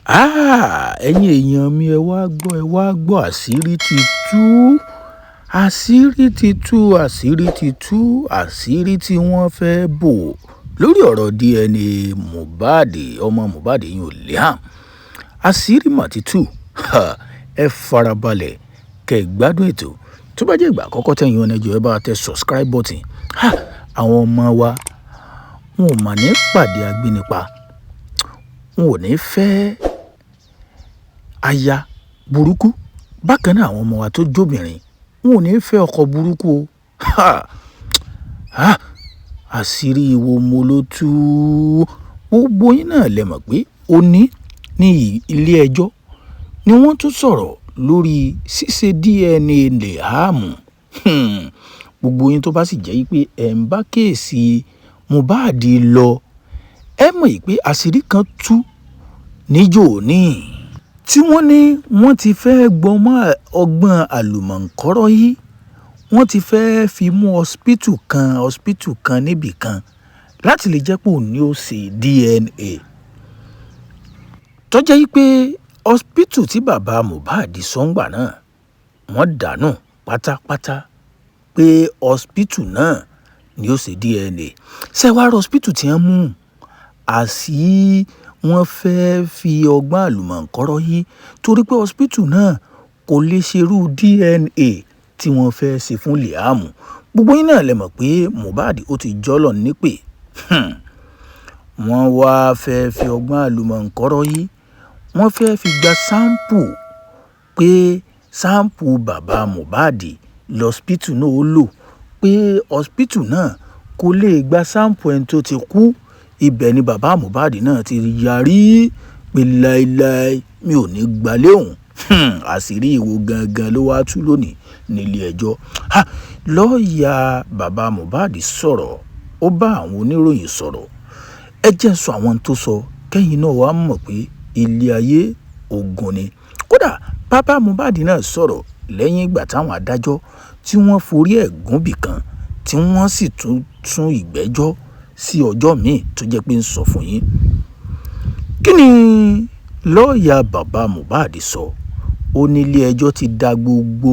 Ẹ̀yin èèyàn mi ẹ wá gbọ́ àṣírí ti tú. Àṣírí ti tú, àṣírí ti tú, àṣírí tí wọ́n fẹ́ bò lórí ọ̀rọ̀ DNA Mohbad, ọmọ Mohbad yìí Liam. Àṣírí mà ti tú. Ẹ farabalẹ̀ kẹ́ ẹ gbádùn ètò. Tó bá jẹ́ ìgbà àkọ́kọ́ tẹ́yin wọn ẹjọ́ ẹ bá tẹ subscribe button. Àwọn ọmọ wa wọn ò mà ní pàdé agbénipa. Wọn ò ní fẹ́ aya burúkú. Bákan náà àwọn ọmọ wa tó jóbìnrin wọn ò ní fẹ́ ọkọ burúkú o. Àṣírí wo mo ló tú. Gbogbo yín náà lẹ mọ̀ pé òní ní ilé ẹjọ́ ni wọ́n tún sọ̀rọ̀ lórí ṣíṣe DNA Liam. Gbogbo yín tó bá sì jẹ́ pé ẹ̀ ń bá kéèsì Mohbad lọ ẹ mọ̀ pé àṣírí kan tú níjó ní tí wọ́n ní wọ́n ti fẹ́ gbọmọ́ ọgbọ́n àlùmọ̀ǹkọ́rọ́ yìí. Wọ́n ti fẹ́ fi mú hospital kan níbì kan láti lè jẹ́ pé òun ni ó ṣe DNA. Tó jẹ́ pé hospital tí bàbá Mohbad sọ́ngbà náà wọ́n dànù pátápátá pé hospital náà ni ó ṣe DNA. Ṣé wàá rí hospital tí wọ́n mú àṣì wọ́n fẹ́ fi ọgbọ́n àlùmọ̀ǹkọ́rọ́ yìí torí pé hospital náà kò lè ṣerú DNA tí wọ́n fẹ́ ṣe fún Liam. Gbogbo yín náà lẹ mọ̀ pé Mohbad ó ti jọ́lọ̀ nípè. Wọ́n wá fẹ́ fi ọgbọ́n àlùmọ̀ǹkọ́rọ́ yìí wọ́n fẹ́ fi gba sáǹpù pé sáǹpù bàbá Mohbad lọ́spítù náà ó lò pé hospital náà kò lè gba sáǹpù ẹni tó ti kú. Ibẹ̀ ni bàbá Mohbad náà ti yarí pé láéláé mi ò ní gbalé òun. Àṣírí ìwo gangan ló wá tú lónìí nílé ẹjọ́. Lọ́ọ̀yà bàbá Mohbad sọ̀rọ̀, ó bá àwọn oníròyìn sọ̀rọ̀. Ẹ jẹ́ sọ àwọn tó sọ kẹ́yìn náà wá mọ̀ pé ilé ayé ogun ni. Kódà bàbá Mohbad náà sọ̀rọ̀ lẹ́yìn ìgbà táwọn adájọ́ tí wọ́n forí ẹ̀ gúnbì kan tí wọ́n sì tún sún ìgbẹ́jọ́ sí ọjọ́ míì tó jẹ́ pé ń sọ fún yín. Kí ni lọ́ọ̀yà bàbá Mohbad sọ? Ó ní ilé ẹjọ́ ti dá gbogbo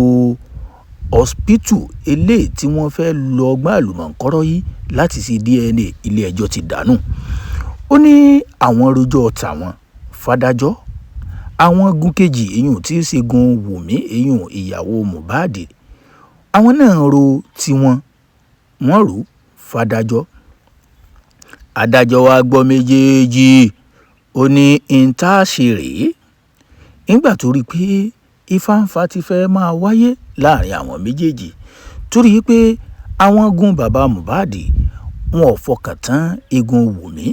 hospital eléyìí tí wọ́n fẹ́ lọ ọgbọ́n àlùmọ̀ǹkọ́rọ́ yìí láti ṣe DNA ilé ẹjọ́ ti dànù. Ó ní àwọn rojọ́ tàwọn fàdájọ́ àwọn gun kejì èyàn tí í ṣe gun Wùmí èyàn ìyàwó Mohbad àwọn náà ro tiwọn wọ́n rò fàdájọ́. Adájọ́ wa gbọ́ méjèèjì ó ní ìntàṣe rèé nígbà tó rí pé ìfàǹfà ti fẹ́ máa wáyé láàrin àwọn méjèèjì torí pé àwọn gun bàbá Mohbad wọn ò fọkàn tán igun Wùmí.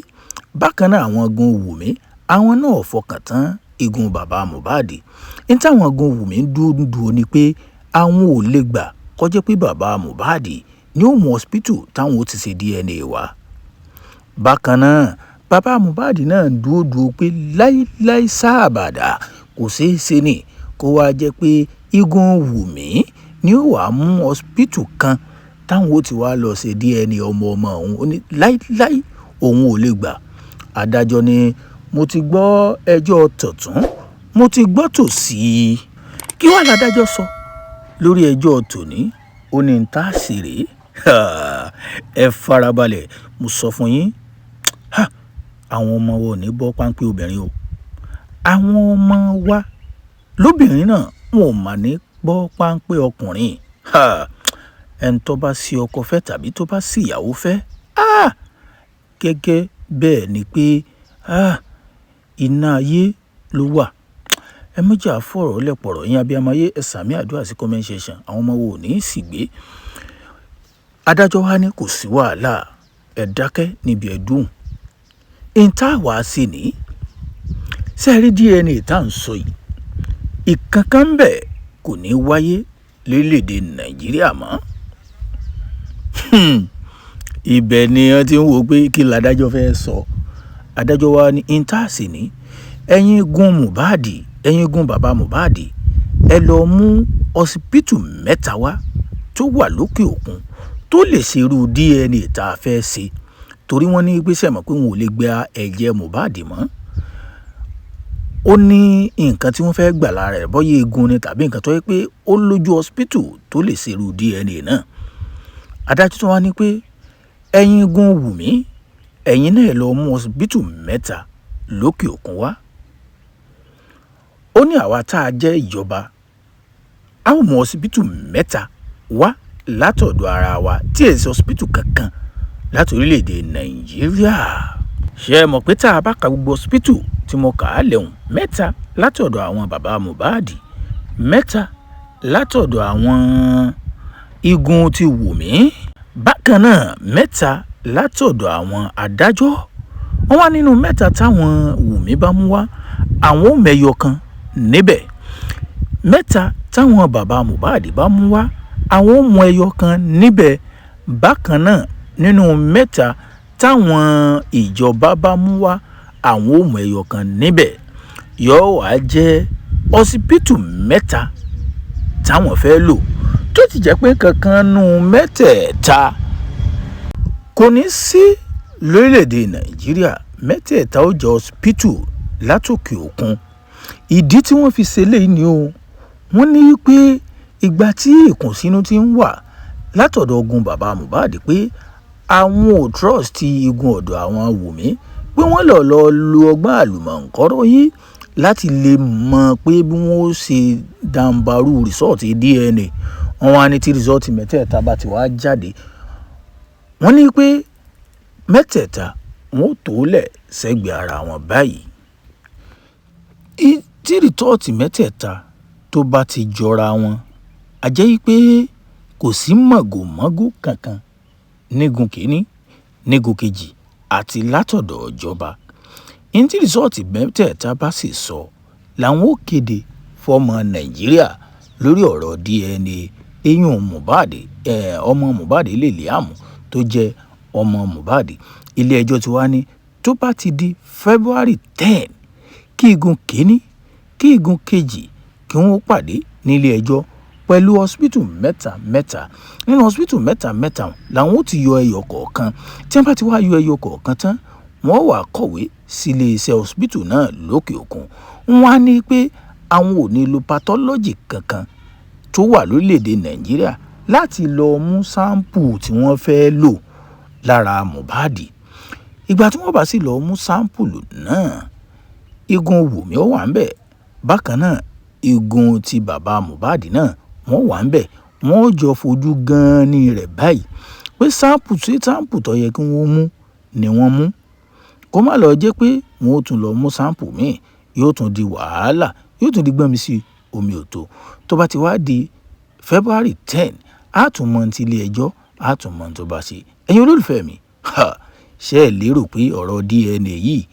Bákan náà àwọn gun Wùmí àwọn náà ò fọkàn tán igun bàbá Mohbad. Ní táwọn gun Wùmí dúró ni pé àwọn ò lè gbà kọjá pé bàbá Mohbad ní ó mú hospital táwọn ó ti ṣe DNA wá. Bákan náà bàbá Mohbad náà dúró pé láíláí sáàbàdà kò ṣeé ṣe ni kó wá jẹ́ pé igun Wùmí ni ó wàá mú hospital kan táwọn ó ti wá lọ ṣe DNA ọmọ òun. Ó ní láíláí òun ò lè gbà. Adájọ́ ni mo ti gbọ́ ẹjọ́ tọ̀tún mo ti gbọ́ tòsí. Kí wàá ládájọ́ sọ lórí ẹjọ́ tòní? Ó ní ìntàṣe rèé. Ẹ farabalẹ̀ mo sọ fún yín. Àwọn ọmọ wa ò ní bọ́ páńpẹ́ obìnrin o. Àwọn ọmọ wa lóbìnrin náà wọn ò mà ní bọ́ páńpẹ́ ọkùnrin. Ẹni tó bá sí ọkọ fẹ́ tàbí tó bá sí ìyàwó fẹ́ gẹ́gẹ́ bẹ́ẹ̀ ni pé iná ayé ló wà. Ẹ méjì àfọ̀rọ̀ lẹ́pọ̀rọ̀ yín abiyamọ ayé ẹ sàmì àdúrà sí comment section. Àwọn ọmọ wo ò ní sì gbé. Adájọ́ wa ní kò sí wàhálà ẹ dákẹ́ níbi ẹ̀dùn. Ìntà wá sí ni sẹ́ẹ̀rí DNA tá à ń sọ yìí ìkankan ń bẹ̀ kò ní wáyé lórílẹ̀‐èdè Nàìjíríà mọ́. Ibẹ̀ ni wọ́n ti ń wò pé kí ládájọ́ fẹ́ sọ. Adájọ́ wa ní ìntàṣe ni ẹ̀yin gun Mohbad ẹ̀yin gun bàbá Mohbad ẹ lọ mú hospital mẹ́ta wá tó wà lókè òkun tó lè ṣerú DNA tá a fẹ́ ṣe torí wọ́n ní pé sẹ́mọ̀ pé wọn ò lè gba ẹ̀jẹ̀ Mohbad mọ́. ó ní nǹkan tí wọ́n fẹ́ gbà lára rẹ̀ bọ́yá eegun ni tàbí nǹkan tó yẹ pé ó lójú hospital tó lè ṣerú DNA náà. Adájọ́ tó wá ní pé ẹ̀yin gun Wùmí ẹ̀yin náà lọ mú hospital 3 lókè òkun wá. Ó ní àwa tá a jẹ́ ìjọba a ó mú hospital 3 wá látọ̀dọ̀ ara wa tí èsì hospital kankan láti orílẹ̀-èdè Nàìjíríà. Ṣé ẹ mọ̀ pé tá a bá ka gbogbo hospital tí mo kà á lẹ́hùn 3 látọ̀dọ̀ àwọn bàbá Mohbad, 3 látọ̀dọ̀ àwọn igun ti Wùmí, bákan náà 3 látọ̀dọ̀ àwọn adájọ́. Wọ́n wá nínú 3 táwọn Wùmí bá mú wá àwọn ò mẹ́yọ kan níbẹ̀. 3 táwọn bàbá Mohbad bá mú wá àwọn ò mú ẹyọ kan níbẹ̀. Bákan náà nínú 3 táwọn ìjọba bá mú wá àwọn ò mú ẹyọ kan níbẹ̀. Yóò wá jẹ́ hospital 3 táwọn fẹ́ lò tó ti jẹ́ pé kankan nù 3 kò ní sí lórílẹ̀‐èdè Nàìjíríà. 3 ó jẹ́ hospital látòkè òkun. Ìdí tí wọ́n fi ṣe léyìí ni o, wọ́n ní pé ìgbà tí ìkùnsínú ti ń wà látọ̀dọ̀ ogun bàbá Mohbad pé àwọn ò trust igun ọ̀dọ̀ àwọn Wùmí pé wọ́n lọ lo ọgbọ́n àlùmọ̀ǹkọ́rọ́ yìí láti lè mọ̀ pé bí wọ́n ó ṣe dàǹbarú rìsọ́ọ̀tì DNA. Wọ́n wá ní tí rìsọ́ọ̀tì 3 bá ti wá jáde, wọ́n ní pé 3 wọ́n ó tó lẹ̀ sẹ́gbẹ̀ẹ́ ara wọn báyìí. Tí rìsọ́ọ̀tì 3 tó bá ti jọra wọn, a jẹ́ pé kò sí mọ̀gòmọ́gò kankan nígun kìíní, nígun kejì àti látọ̀dọ̀ ìjọba. Tí rìsọ́ọ̀tì 3 bá sì sọ làwọn ó kéde fọ́mọ Nàìjíríà lórí ọ̀rọ̀ DNA. Eyín Mohbad ọmọ Mohbad Liam tó jẹ́ ọmọ Mohbad, ilé ẹjọ́ ti wá ní tó bá ti di February 10 kí igun kìíní kí igun kejì kí wọ́n pàdé nílé ẹjọ́ pẹ̀lú hospital 3. Nínú hospital 3 làwọn ó ti yọ ẹyọ kọ̀ọ̀kan. Tí wọ́n bá ti wá yọ ẹyọ kọ̀ọ̀kan tán, wọ́n wá kọ̀wé sí ilé iṣẹ́ hospital náà lókè òkun. Wọ́n á ní pé àwọn ò ní lo pathology kankan tó wà lórílẹ̀‐èdè Nàìjíríà láti lọ mú sample tí wọ́n fẹ́ lò lára Mohbad. Ìgbà tí wọ́n bá sì lọ mú sample náà, igun Wùmí ó wà ńbẹ̀. Bákan náà igun ti bàbá Mohbad náà wọ́n wà ńbẹ̀. Wọ́n jọ fojú gan-an ní rẹ̀ báyìí pé sample tó yẹ kí wọ́n mú ni wọ́n mú. Kó má lọ jẹ́ pé wọ́n ó tún lọ mú sample míì, yóò tún di wàhálà, yóò tún di gbọ́nmi sí omi òtó. Tó bá ti wá di February 10 á tún mọ ti ilé ẹjọ́, á tún mọ tó bá ṣe. Ẹ̀yin olólùfẹ́ mi, ṣé ẹ lérò pé ọ̀rọ̀ DNA yìí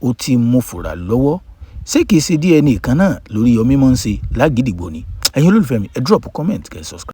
ó ti mú fura lọ́wọ́? Ṣé kìí ṣe DNA kan náà lórí Yomi mọ́ ń ṣe lágídígbò ni? Ẹ̀yin olólùfẹ́ mi, ẹ drop comment kẹ́ subscribe.